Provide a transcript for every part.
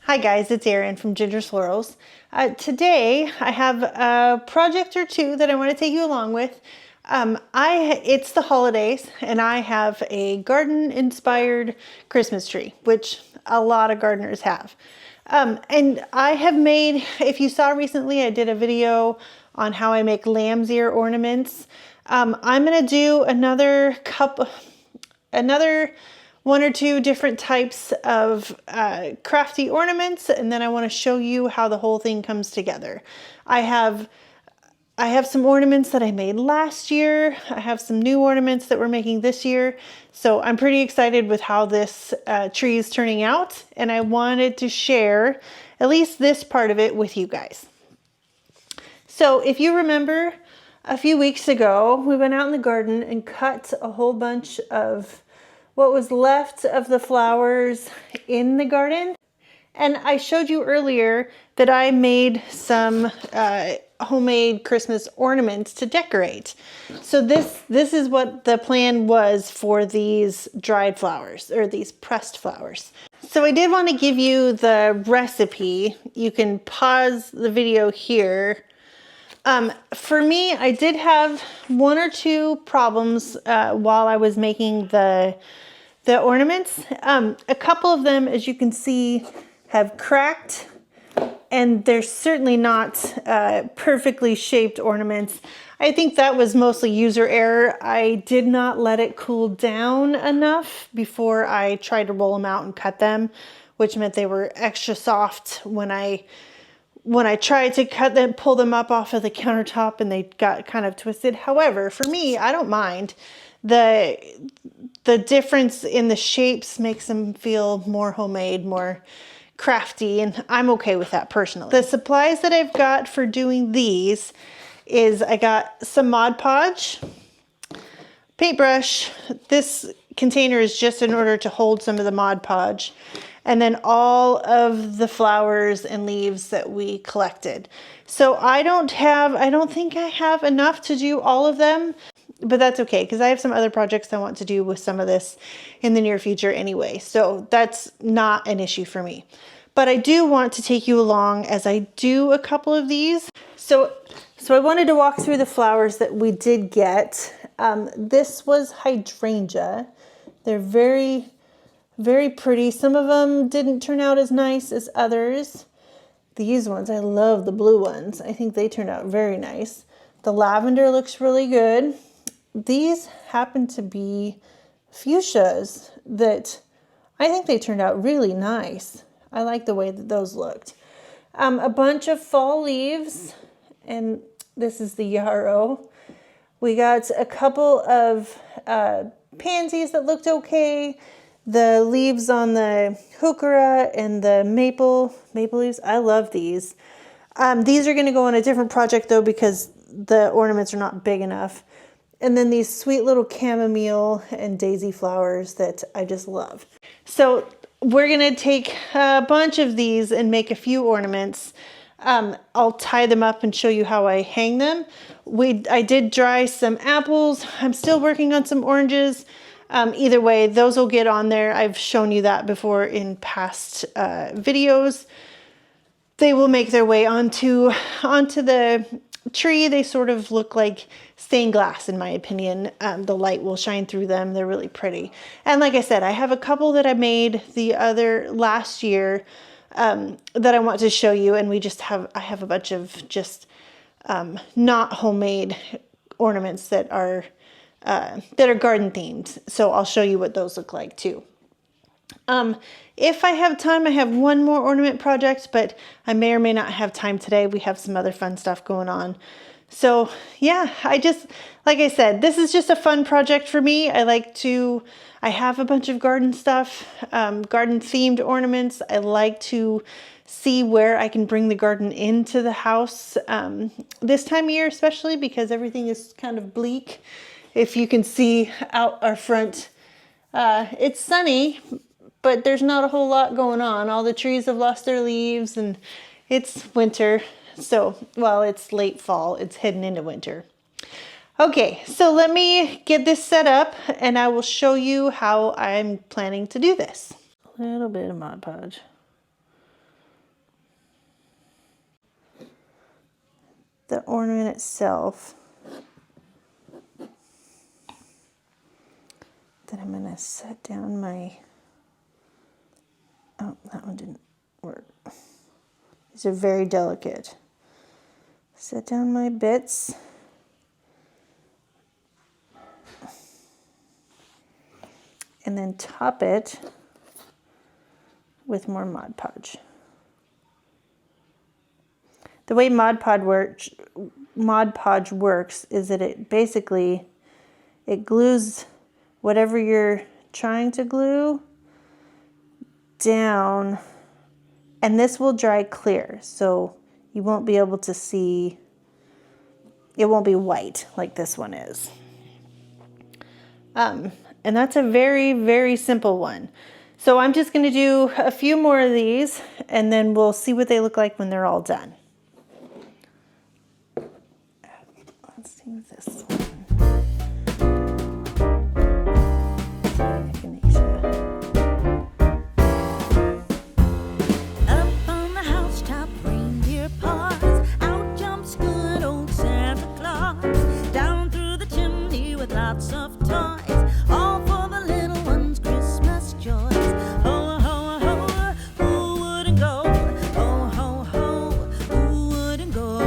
Hi guys, it's Erin from Ginger's Florals. Today I have a project or two that I want to take you along with. It's the holidays and I have a garden inspired Christmas tree, which a lot of gardeners have. And I have made, if you saw recently, I did a video on how I make lamb's ear ornaments. I'm going to do another one or two different types of crafty ornaments, and then I want to show you how the whole thing comes together. I have some ornaments that I made last year. I have some new ornaments that we're making this year. So I'm pretty excited with how this tree is turning out, and I wanted to share at least this part of it with you guys. So if you remember, a few weeks ago, we went out in the garden and cut a whole bunch of what was left of the flowers in the garden. And I showed you earlier that I made some homemade Christmas ornaments to decorate. So this is what the plan was for these dried flowers, or these pressed flowers. So I did want to give you the recipe. You can pause the video here. For me, I did have one or two problems while I was making the ornaments. A couple of them, as you can see, have cracked, and they're certainly not perfectly shaped ornaments. I think that was mostly user error. I did not let it cool down enough before I tried to roll them out and cut them, which meant they were extra soft when I tried to cut them, pull them up off of the countertop, and they got kind of twisted. However, for me, I don't mind. The difference in the shapes makes them feel more homemade, more crafty, and I'm okay with that personally. The supplies that I've got for doing these is I got some Mod Podge, paintbrush. This container is just in order to hold some of the Mod Podge, and then all of the flowers and leaves that we collected. So I don't think I have enough to do all of them, but that's okay, because I have some other projects I want to do with some of this in the near future anyway. So that's not an issue for me. But I do want to take you along as I do a couple of these. So I wanted to walk through the flowers that we did get. This was hydrangea. They're very, very pretty. Some of them didn't turn out as nice as others. These ones, I love the blue ones. I think they turned out very nice. The lavender looks really good. These happen to be fuchsias that I think they turned out really nice. I like the way that those looked. A bunch of fall leaves, and this is the yarrow. We got a couple of pansies that looked okay. The leaves on the heuchera and the maple leaves, I love these. These are going to go on a different project though, because the ornaments are not big enough. And then these sweet little chamomile and daisy flowers that I just love. So we're going to take a bunch of these and make a few ornaments. I'll tie them up and show you how I hang them. I did dry some apples. I'm still working on some oranges. Either way, those will get on there. I've shown you that before in past videos. They will make their way onto the tree. They sort of look like stained glass in my opinion. The light will shine through them. They're really pretty. And like I said, I have a couple that I made last year that I want to show you, and I have a bunch of just not homemade ornaments that are garden themed. So I'll show you what those look like too. If I have time, I have one more ornament project, but I may or may not have time today. We have some other fun stuff going on. So yeah, like I said, this is just a fun project for me. I have a bunch of garden stuff, garden themed ornaments. I like to see where I can bring the garden into the house this time of year, especially because everything is kind of bleak. If you can see out our front, it's sunny, but there's not a whole lot going on. All the trees have lost their leaves and it's winter. So, well, it's late fall. It's heading into winter. Okay, so let me get this set up and I will show you how I'm planning to do this. A little bit of Mod Podge. the ornament itself. Then I'm gonna set down my, oh, that one didn't work. These are very delicate. Set down my bits. And then top it with more Mod Podge. The way Mod Podge works is that it basically, it glues whatever you're trying to glue down, and this will dry clear, so you won't be able to see, it won't be white like this one is. And that's a very, very simple one. So I'm just gonna do a few more of these and then we'll see what they look like when they're all done. Let's do this one. Up on the housetop, reindeer paws, out jumps good old Santa Claus, down through the chimney with lots of toys, all for the little ones' Christmas joys. Ho, ho, ho, who wouldn't go? Ho, ho, ho, who wouldn't go?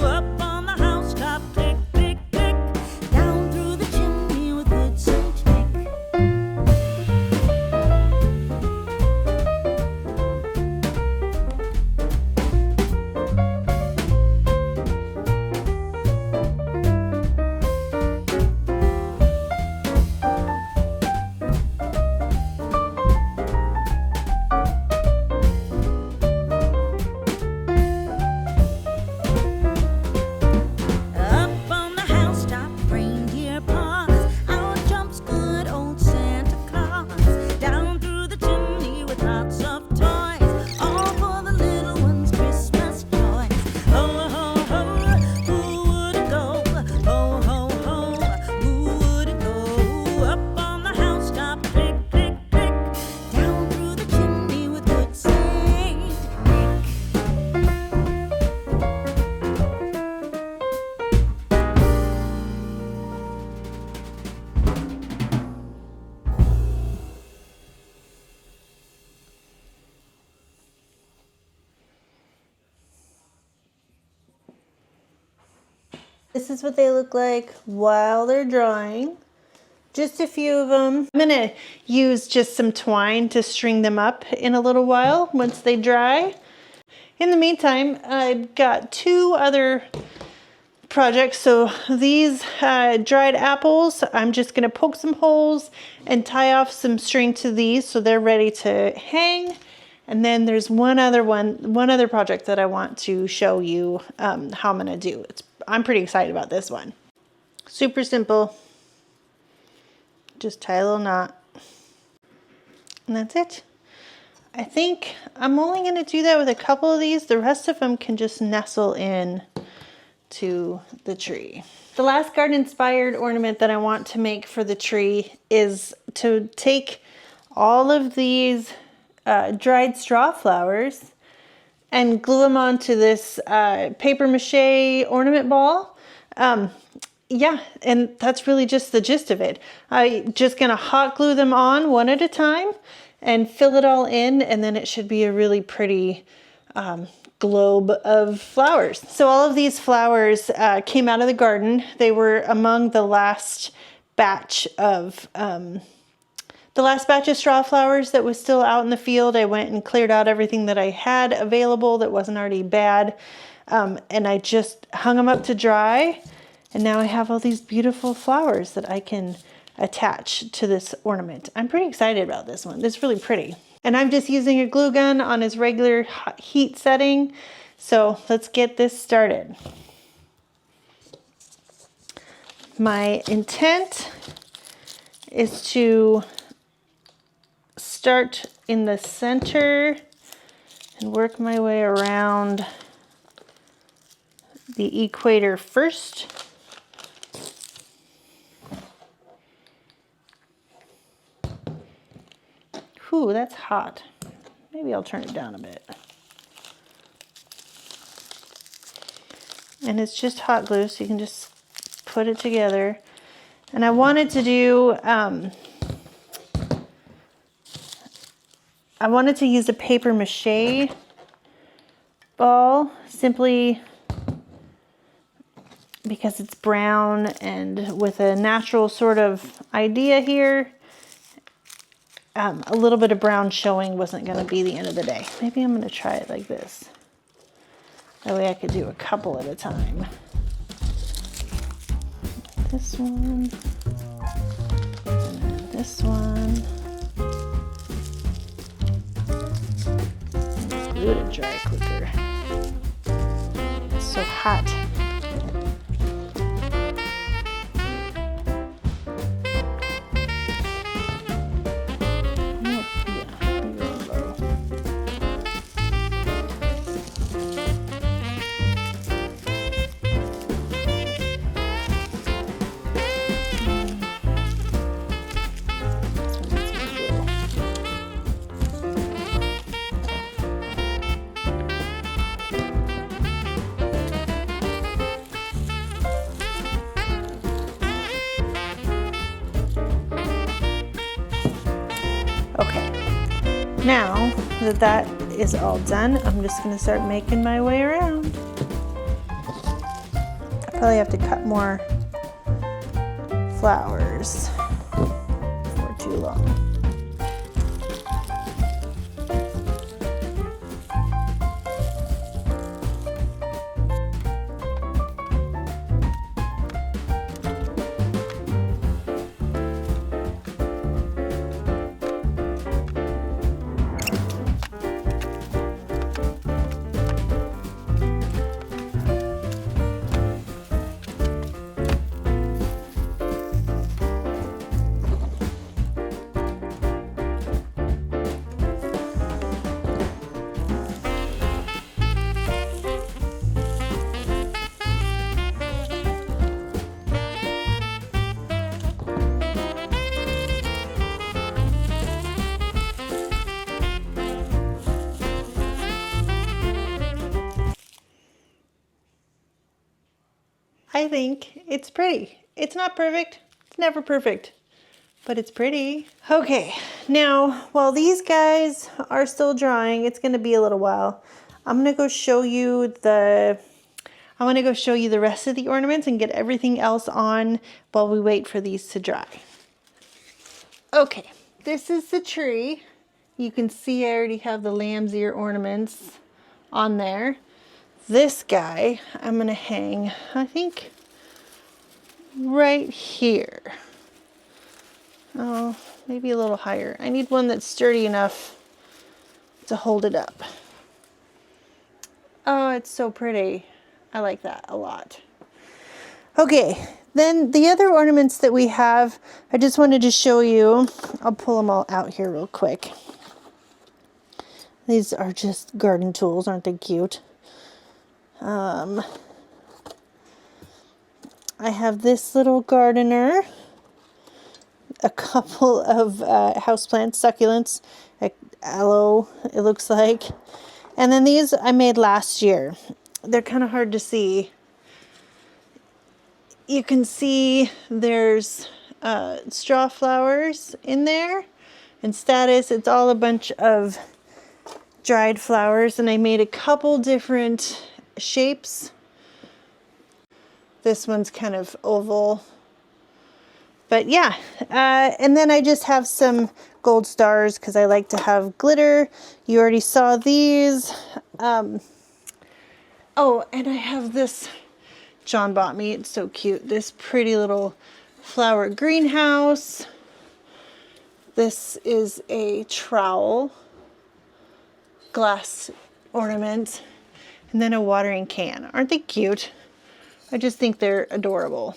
Up on the housetop, click, click, click, down through the chimney with good Saint Nick. Up on the housetop, reindeer paws, out jumps good old Santa Claus, down through the chimney with lots of toys, all for the little ones' Christmas joys. Ho, ho, ho, who wouldn't go? Ho, ho, ho, who wouldn't go? Up on the housetop, click, click, click, down through the chimney with good Saint Nick. This is what they look like while they're drying. Just a few of them. I'm gonna use just some twine to string them up in a little while once they dry. In the meantime, I've got two other projects. So these dried apples, I'm just gonna poke some holes and tie off some string to these so they're ready to hang. And then there's one other project that I want to show you how I'm gonna do. I'm pretty excited about this one. Super simple. Just tie a little knot. And that's it. I think I'm only gonna do that with a couple of these. The rest of them can just nestle in to the tree. The last garden inspired ornament that I want to make for the tree is to take all of these dried straw flowers and glue them onto this paper mache ornament ball. Yeah, and that's really just the gist of it. I'm just gonna hot glue them on one at a time and fill it all in, and then it should be a really pretty globe of flowers. So all of these flowers came out of the garden. They were among the last batch of straw flowers that was still out in the field. I went and cleared out everything that I had available that wasn't already bad. And I just hung them up to dry. And now I have all these beautiful flowers that I can attach to this ornament. I'm pretty excited about this one. It's really pretty. And I'm just using a glue gun on its regular heat setting. So let's get this started. My intent is to start in the center and work my way around the equator first. Whew, that's hot. Maybe I'll turn it down a bit. And it's just hot glue, so you can just put it together. And I wanted to do, I wanted to use a paper mache ball, simply because it's brown and with a natural sort of idea here. A little bit of brown showing wasn't going to be the end of the day. Maybe I'm going to try it like this. That way I could do a couple at a time. This one, and then this one. Glue to dry quicker. It's so hot. Okay, now that that is all done, I'm just going to start making my way around. I probably have to cut more flowers before too long. I think it's pretty. It's not perfect. It's never perfect, but it's pretty. Okay, now while these guys are still drying, it's gonna be a little while. I'm gonna go show you the rest of the ornaments and get everything else on while we wait for these to dry. Okay, this is the tree. You can see I already have the lamb's ear ornaments on there. This guy I'm gonna hang, I think, right here. Oh, maybe a little higher. I need one that's sturdy enough to hold it up. Oh, it's so pretty. I like that a lot. Okay, then the other ornaments that we have, I just wanted to show you. I'll pull them all out here real quick. These are just garden tools, aren't they cute? I have this little gardener, a couple of houseplants, succulents, aloe, it looks like. And then these I made last year. They're kind of hard to see. You can see there's straw flowers in there. And status, it's all a bunch of dried flowers. And I made a couple different shapes. This one's kind of oval. But yeah, and then I just have some gold stars because I like to have glitter. You already saw these. Oh, and I have this, John bought me, it's so cute. This pretty little flower greenhouse. This is a trowel, glass ornament, and then a watering can. Aren't they cute? I just think they're adorable.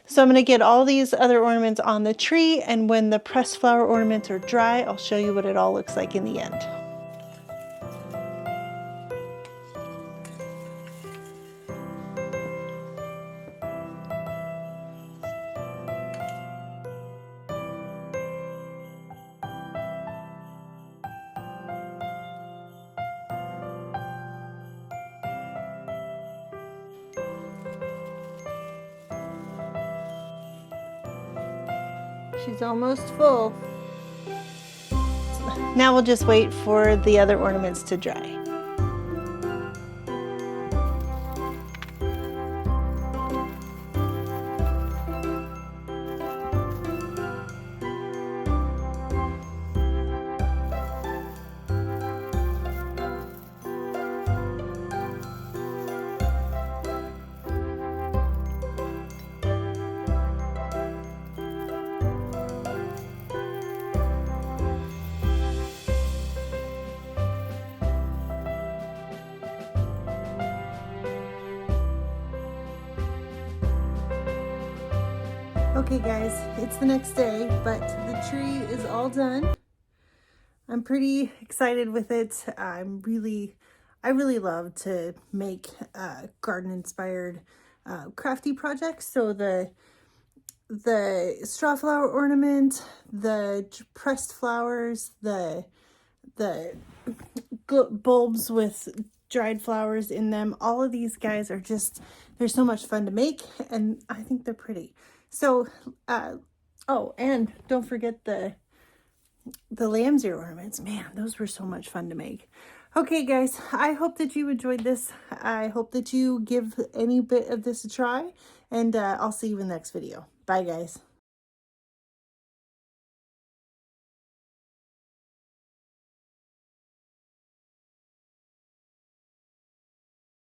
So I'm going to get all these other ornaments on the tree, and when the pressed flower ornaments are dry, I'll show you what it all looks like in the end. She's almost full. Now we'll just wait for the other ornaments to dry. Okay guys, it's the next day, but the tree is all done. I'm pretty excited with it. I really love to make garden inspired crafty projects. So the Strawflower ornament, the pressed flowers, the bulbs with dried flowers in them, all of these guys are just, they're so much fun to make, and I think they're pretty. So, oh, and don't forget the lamb's ear ornaments. Man, those were so much fun to make. Okay, guys, I hope that you enjoyed this. I hope that you give any bit of this a try, and I'll see you in the next video. Bye, guys.